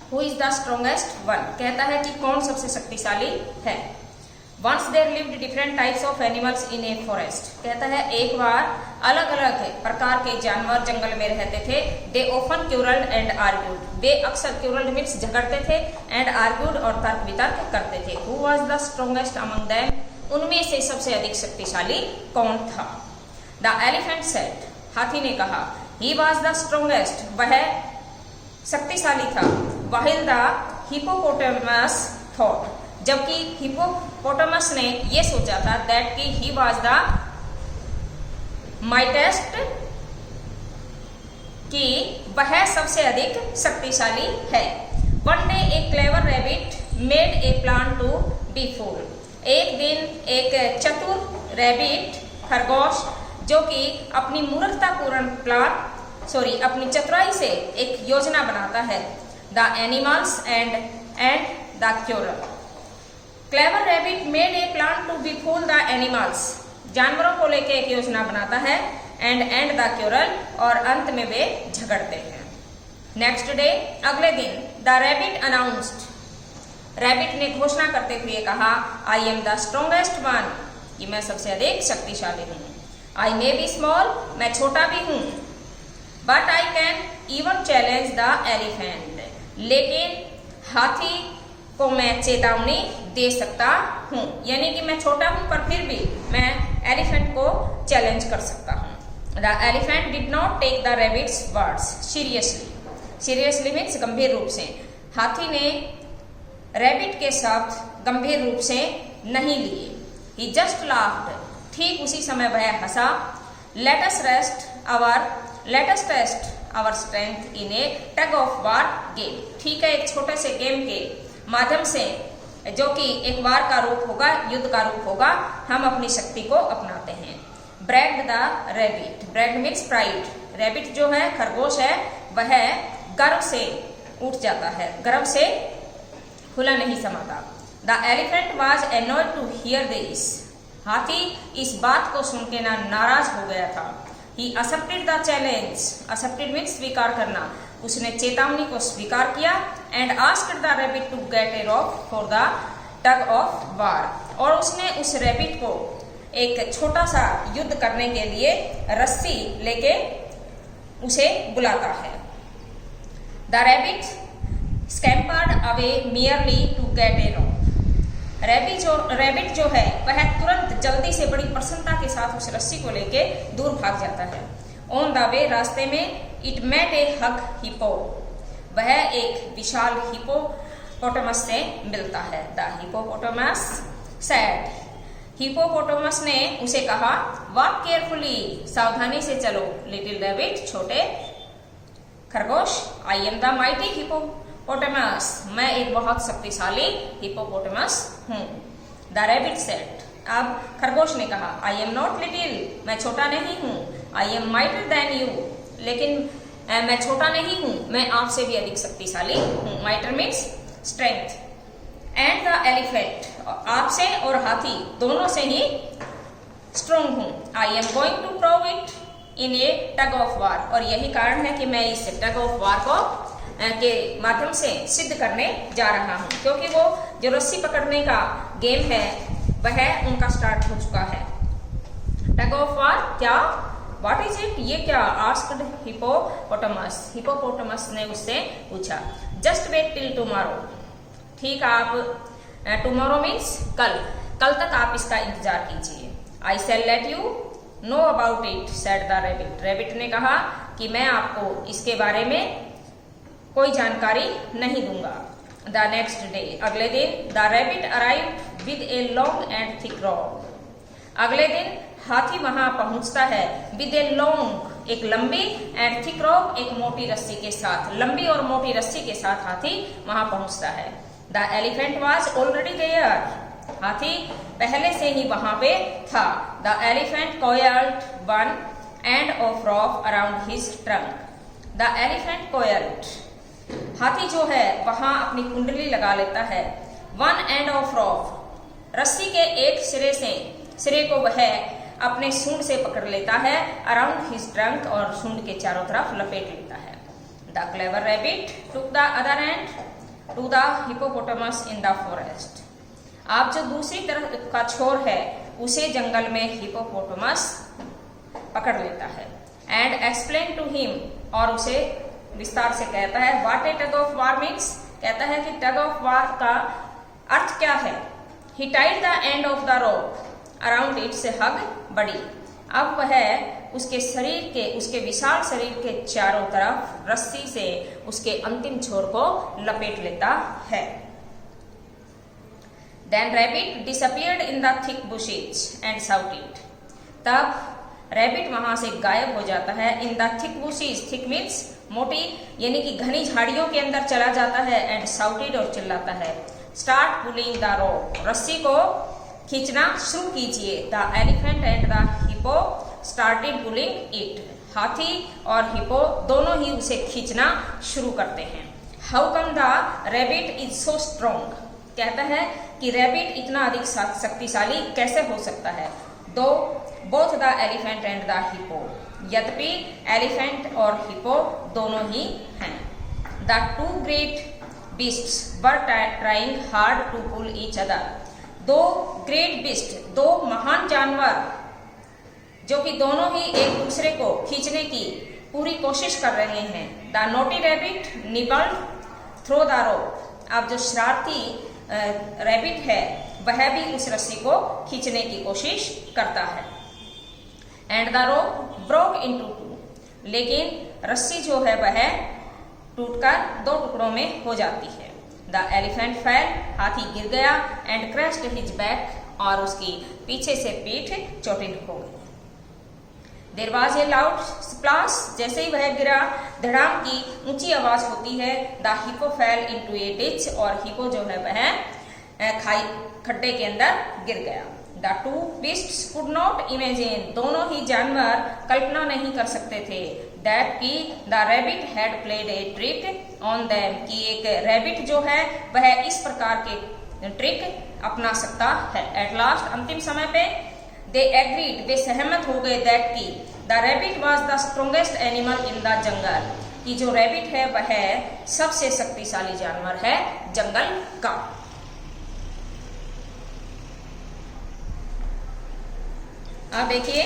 Who is the strongest one, कहता है कि कौन सबसे शक्तिशाली है। Once there lived different types of animals in a forest, कहता है एक बार अलग अलग प्रकार के जानवर जंगल में रहते थे। दे ऑफन क्यूरल्ड एंड आर्ग्यूड, वे अक्सर क्यूरल्ड मीन्स झगड़ते थे, एंड आर्ग्यूड और तर्क वितर्क करते थे। Who was the strongest among them, उनमें से सबसे अधिक शक्तिशाली कौन था। द एलिफेंट सेड, हाथी ने कहा, ही वाज द स्ट्रोंगेस्ट, वह शक्तिशाली था। व्हाइल द हिप्पोपोटामस थॉट, जबकि हिप्पोपोटामस ने यह सोचा था दैट कि ही वाज द माइटेस्ट, कि वह सबसे अधिक शक्तिशाली है। One day a clever rabbit made a plan to B fool, एक दिन एक चतुर रैबिट खरगोश जो कि अपनी मूर्खतापूर्ण अपनी चतुराई से एक योजना बनाता है। The animals and the cruel, clever rabbit made a plan to B full the animals, जानवरों को लेकर एक योजना बनाता है, एंड द क्यूरल, और अंत में वे झगड़ते हैं। नेक्स्ट डे, अगले दिन, द रैबिट अनाउंस्ड, रैबिट ने घोषणा करते हुए कहा, I am the strongest one, कि मैं सबसे अधिक शक्तिशाली हूँ। आई मे बी स्मॉल, मैं छोटा भी हूँ, but I can even challenge the elephant, लेकिन हाथी को मैं चेतावनी दे सकता हूँ, यानी कि मैं छोटा हूँ पर फिर भी मैं एलिफेंट को चैलेंज कर सकता हूँ। The elephant did not take the rabbit's words seriously, seriously means गंभीर रूप से, हाथी ने रैबिट के साथ गंभीर रूप से नहीं लिए। ही जस्ट लाफ्ड, ठीक उसी समय वह हंसा। Let us test our strength in a tug of war game, ठीक है, एक छोटे से गेम के माध्यम से, जो कि एक वार का रूप होगा, युद्ध का रूप होगा, हम अपनी शक्ति को अपनाते हैं। Bragged the rabbit, bragged means pride, rabbit जो है, खरगोश है, वह गर्व से उठ जाता है, गर्व से खुला नहीं समाता। The elephant was annoyed to hear this, हाथी इस बात को सुन के नाराज हो गया था। He accepted the challenge, accepted means स्वीकार करना, उसने चेतावनी को स्वीकार किया। And asked the rabbit to get a rope for the tug of war, और उसने उस रैबिट को एक छोटा सा युद्ध करने के लिए रस्सी लेके उसे बुलाता है। The rabbit scampered away merrily to get a rope, rabbit जो है वह तुरंत जल्दी से बड़ी प्रसन्नता के साथ उस रस्सी को लेके दूर भाग जाता है। ऑन द वे, रास्ते में, it met a huge hippo, वह एक विशाल हिप्पोपोटामस से मिलता है। द हिप्पोपोटामस सैड, हिप्पोपोटामस ने उसे कहा, वॉक केयरफुली, सावधानी से चलो। लिटिल रैबिट, छोटे खरगोश, I am the mighty hippopotamus, मैं एक बहुत शक्तिशाली हिप्पोपोटामस हूँ। द रैबिट सेड, अब खरगोश ने कहा, आई एम नॉट लिटिल, मैं छोटा नहीं हूँ। I am mightier than you, लेकिन मैं छोटा नहीं हूँ, मैं आपसे भी अधिक शक्तिशाली हूँ। Mightier means strength. And the elephant, आपसे और हाथी दोनों से ही स्ट्रोंग हूँ। I am going to prove it in a tug of war, और यही कारण है कि मैं इस टग ऑफ वार को के माध्यम से सिद्ध करने जा रहा हूँ, क्योंकि वो जो रस्सी पकड़ने का गेम है वह उनका स्टार्ट हो चुका है। टग ऑफ वार क्या, व्हाट इज इट, ये क्या, आस्क्ड हिप्पोपोटामस, हिप्पोपोटामस ने उससे पूछा। जस्ट वेट टिल टुमारो, ठीक, आप टुमारो मीन्स कल तक आप इसका इंतजार कीजिए। I shall let you know about it said the rabbit, rabbit ने कहा कि मैं आपको इसके बारे में कोई जानकारी नहीं दूंगा। द नेक्स्ट डे, अगले दिन, the rabbit arrived with a long and thick rope, अगले दिन हाथी वहां पहुंचता है। विद ए लॉन्ग, एक लंबी, एंड थिक रॉप, एक मोटी रस्सी के साथ, लंबी और मोटी रस्सी के साथ हाथी वहां पहुंचता है। The elephant was already there, हाथी पहले से ही वहां पे था। The elephant coiled one end of rope around his trunk. The elephant coiled, हाथी जो है वहां अपनी कुंडली लगा लेता है। वन एंड ऑफ rope, रस्सी के एक सिरे को वह अपने सूंड से पकड़ लेता है। अराउंड हिज ट्रंक, और सूंड के चारों तरफ लपेट लेता है। The clever rabbit took the other end, to the hippopotamus in the forest. अब जो दूसरी तरफ का छोर है उसे जंगल में हिपोपोटामस पकड़ लेता है। एंड एक्सप्लेन टू हिम, और उसे विस्तार से कहता है what A tug of war means, कहता है कि टग ऑफ वार का अर्थ क्या है। He tied the end of the rope around its huge body. अब वह उसके शरीर के, उसके विशाल शरीर के चारों तरफ रस्सी से उसके अंतिम छोर को लपेट लेता है। Then rabbit disappeared in the thick bushes and shouted. तब रैबिट वहां से गायब हो जाता है। In the thick bushes, thick means मोटी, यानी कि घनी झाड़ियों के अंदर चला जाता है। एंड शाउटेड, और चिल्लाता है स्टार्ट पुलिंग द रोप, रस्सी को खींचना शुरू कीजिए। The elephant and the hippo started pulling it, हाथी और हिपो दोनों ही उसे खींचना शुरू करते हैं। How come the rabbit is so strong, कहता है कि रैबिट इतना अधिक शक्तिशाली कैसे हो सकता है। दो both the elephant and the hippo, यद्यपि एलिफेंट और हिपो दोनों ही हैं। The two great beasts were trying hard to pull each other, दो ग्रेट बीस्ट, दो महान जानवर जो कि दोनों ही एक दूसरे को खींचने की पूरी कोशिश कर रहे हैं। The naughty rabbit nibbled through the rope, अब जो शरारती रैबिट है वह भी उस रस्सी को खींचने की कोशिश करता है। And the rope broke into two, लेकिन रस्सी जो है वह टूटकर दो टुकड़ों में हो जाती है। द एलिफेंट फेल, हाथी गिर गया। एंड क्रैश्ड हिज बैक, और उसकी पीछे से पीठ चोटिल हो गई। There was a loud splash, जैसे ही वह गिरा धड़ाम की ऊंची आवाज होती है। The hippo fail into A ditch, और हिपो जो है वह खाई खड्डे के अंदर गिर गया। The two beasts could not imagine, दोनों ही जानवर कल्पना नहीं कर सकते थे। दैट की the rabbit had played a trick on them, कि एक रैबिट जो है वह इस प्रकार के ट्रिक अपना सकता है। एट लास्ट, अंतिम समय पे दे एग्रीड, वे सहमत हो गए। दैट की the rabbit was the strongest animal in the jungle, कि जो रैबिट है वह सबसे शक्तिशाली जानवर है जंगल का। अब देखिए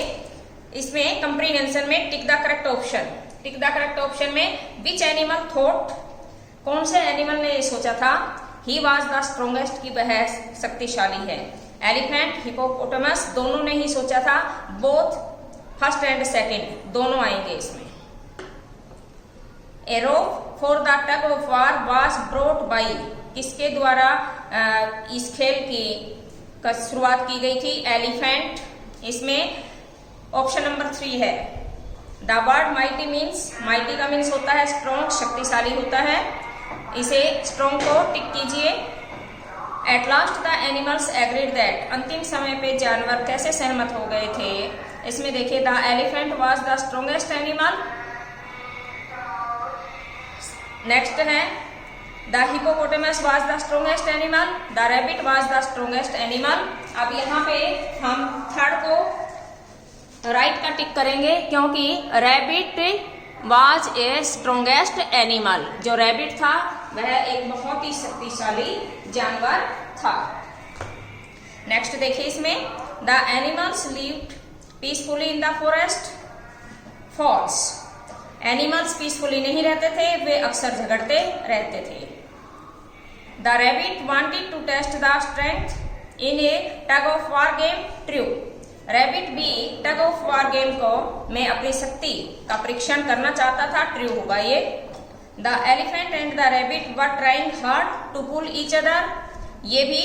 इसमें कंप्रीहेंशन में tick the correct option, tick the correct option में विच एनिमल थॉट, कौन से एनिमल ने ये सोचा था ही वॉज द स्ट्रॉन्गेस्ट, की वह शक्तिशाली है। एलिफेंट, हिपोपोटामस दोनों ने ही सोचा था। बोथ फर्स्ट एंड सेकंड दोनों आएंगे इसमें। A rope for the tug of war was brought by, किसके द्वारा इस खेल की शुरुआत की गई थी? एलिफेंट। इसमें ऑप्शन नंबर 3 है। The word mighty means, mighty का मीन्स होता है स्ट्रॉन्ग, शक्तिशाली होता है। इसे स्ट्रॉन्ग को टिक कीजिए। At last the animals agreed that, अंतिम समय पे जानवर कैसे सहमत हो गए थे? इसमें देखिए the elephant was the strongest animal. Next है the hippopotamus was the strongest animal, the rabbit was the strongest animal. अब यहाँ पे हम थर्ड को राइट का टिक करेंगे, क्योंकि rabbit was a strongest animal, जो रैबिट था वह एक बहुत ही शक्तिशाली जानवर था। नेक्स्ट देखिए इसमें the animals lived peacefully in the forest, false, animals peacefully नहीं रहते थे, वे अक्सर झगड़ते रहते थे। The rabbit wanted to test the strength in a tug of war game, true, rabbit भी टग ऑफ वार गेम को में अपनी शक्ति का परीक्षण करना चाहता था, ट्रू होगा ये। The elephant and the rabbit were trying hard to pull each other, ये भी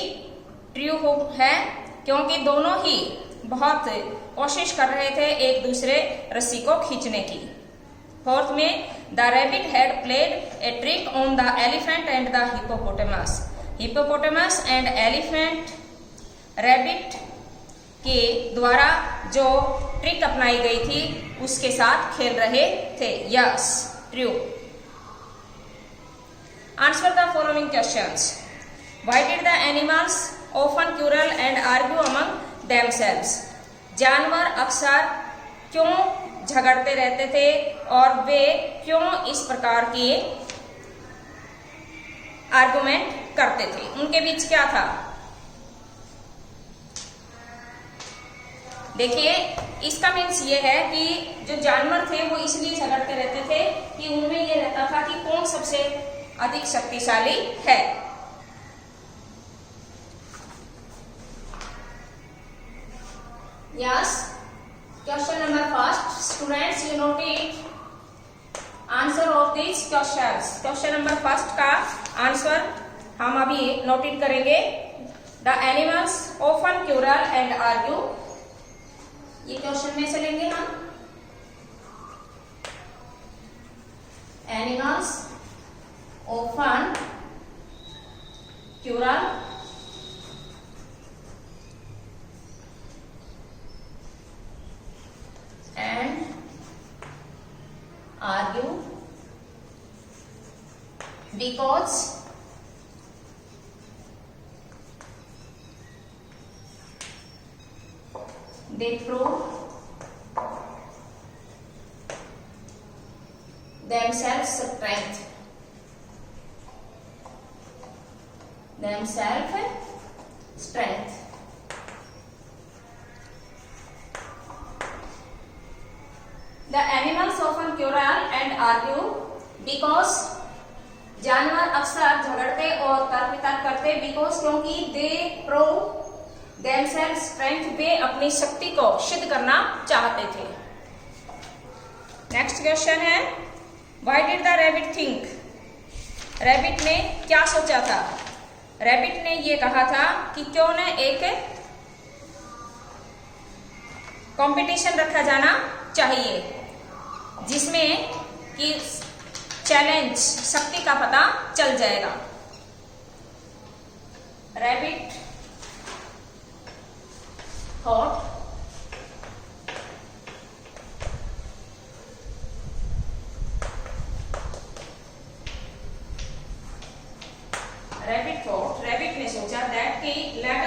ट्रू है, क्योंकि दोनों ही बहुत कोशिश कर रहे थे एक दूसरे रस्सी को खींचने की। फोर्थ में the rabbit had played a trick on the elephant and the hippopotamus, hippopotamus and elephant rabbit के द्वारा जो ट्रिक अपनाई गई थी उसके साथ खेल रहे थे। Yes, true. Answer the following questions. Why did the animals often crucial and argue among themselves, जानवर अक्सर क्यों झगड़ते रहते थे और वे क्यों इस प्रकार की आर्गुमेंट करते थे। उनके बीच क्या था? देखिए, इसका मीन्स ये है कि जो जानवर थे वो इसलिए झगड़ते रहते थे कि उनमें ये रहता था कि कौन सबसे अधिक शक्तिशाली है। Yes, question number first, students you note it answer of this questions. Question number first का आंसर हम अभी नोटिट करेंगे। The animals often crucial and argue, ये क्वेश्चन में से लेंगे हम। Animals often crucial and argue because they prove themselves strength. The animals often quarrel and argue because जानवर अक्सर झगड़ते और तर्क वितर्क करते, बिकॉज क्योंकि they prove themselves strength, वे अपनी शक्ति को सिद्ध करना चाहते थे। नेक्स्ट क्वेश्चन है, Why did the rabbit think? Rabbit ने क्या सोचा था? रैबिट ने ये कहा था कि क्यों न एक कंपटीशन रखा जाना चाहिए जिसमें कि चैलेंज शक्ति का पता चल जाएगा। रैबिट thought रैबिट ने सोचा दैट कि let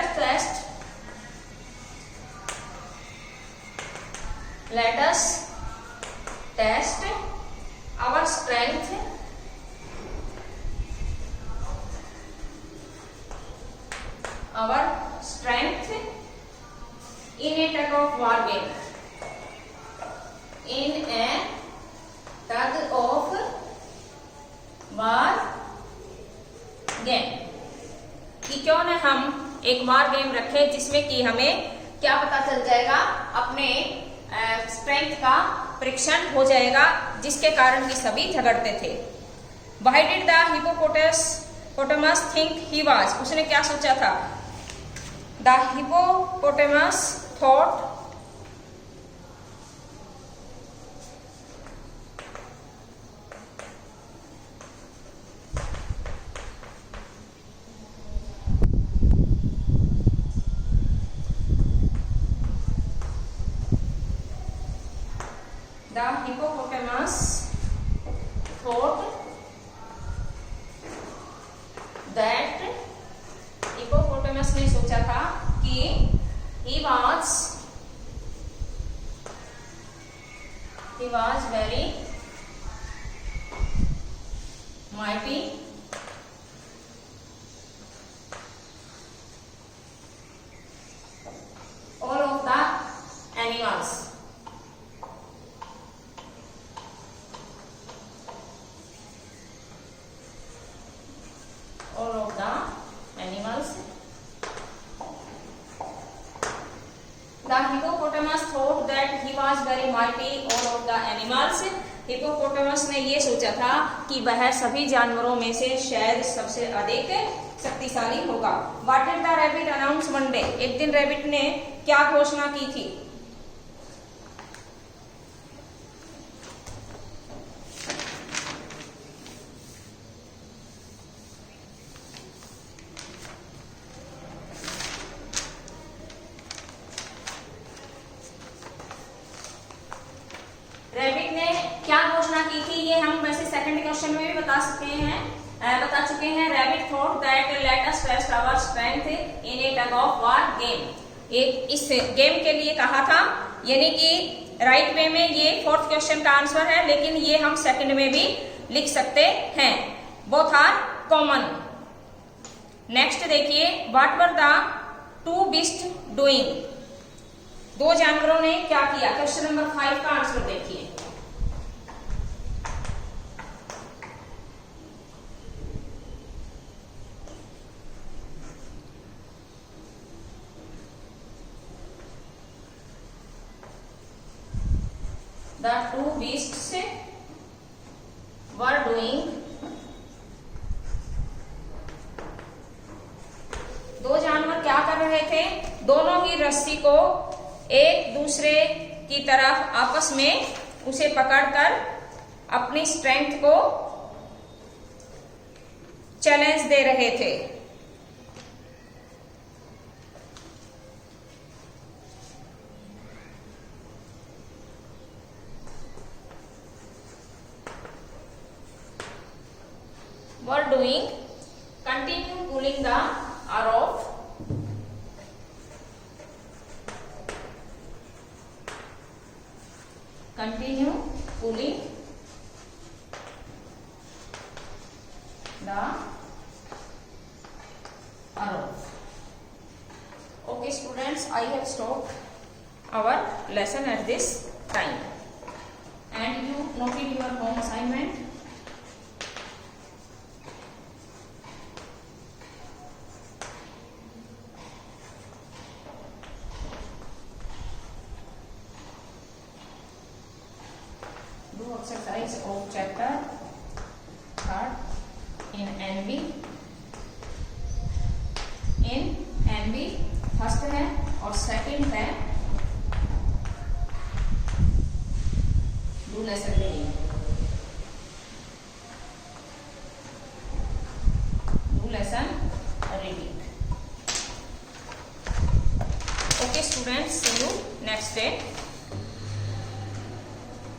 us test our strength in a tug of war game. In a tug of war game, कि क्यों न हम एक वार गेम रखें जिसमें कि हमें क्या पता चल जाएगा, अपने स्ट्रेंथ का परीक्षण हो जाएगा, जिसके कारण कि सभी झगड़ते थे। Why did the hippopotamus think he was? उसने क्या सोचा था? The hippopotamus thought that hippopotamus ने सोचा था कि he was very mighty all of the animals. The hippopotamus thought that he was very mighty all of the animals. Hippopotamus ने ये सोचा था कि वह सभी जानवरों में से शायद सबसे अधिक शक्तिशाली होगा। What did the rabbit announce one day? एक दिन रैबिट ने क्या घोषणा की थी? रैबिट ने क्या घोषणा की थी, ये हम वैसे सेकंड क्वेश्चन में भी बता चुके हैं। Rabbit thought that let us test our strength in a tug of war game. एक इस गेम के लिए कहा था, यानी कि राइट वे में ये फोर्थ क्वेश्चन का आंसर है, लेकिन ये हम सेकंड में भी लिख सकते हैं। बोथ आर कॉमन, नेक्स्ट देखिए, what were the two beast doing? दो जानवरों ने क्या किया? क्वेश्चन नंबर 5 का आंसर देखिए। The two beasts were doing, दो जानवर क्या कर रहे थे? दोनों ही रस्सी को एक दूसरे की तरफ आपस में उसे पकड़कर अपनी स्ट्रेंथ को चैलेंज दे रहे थे। Were doing, continue pulling the rope, continue pulling the rope. Okay students, I have stopped our lesson at this time, and you noted your home assignment. Do exercise of chapter 3rd in NB. in NB first है और second है do lesson reading. Do lesson reading. Okay students, see you next day.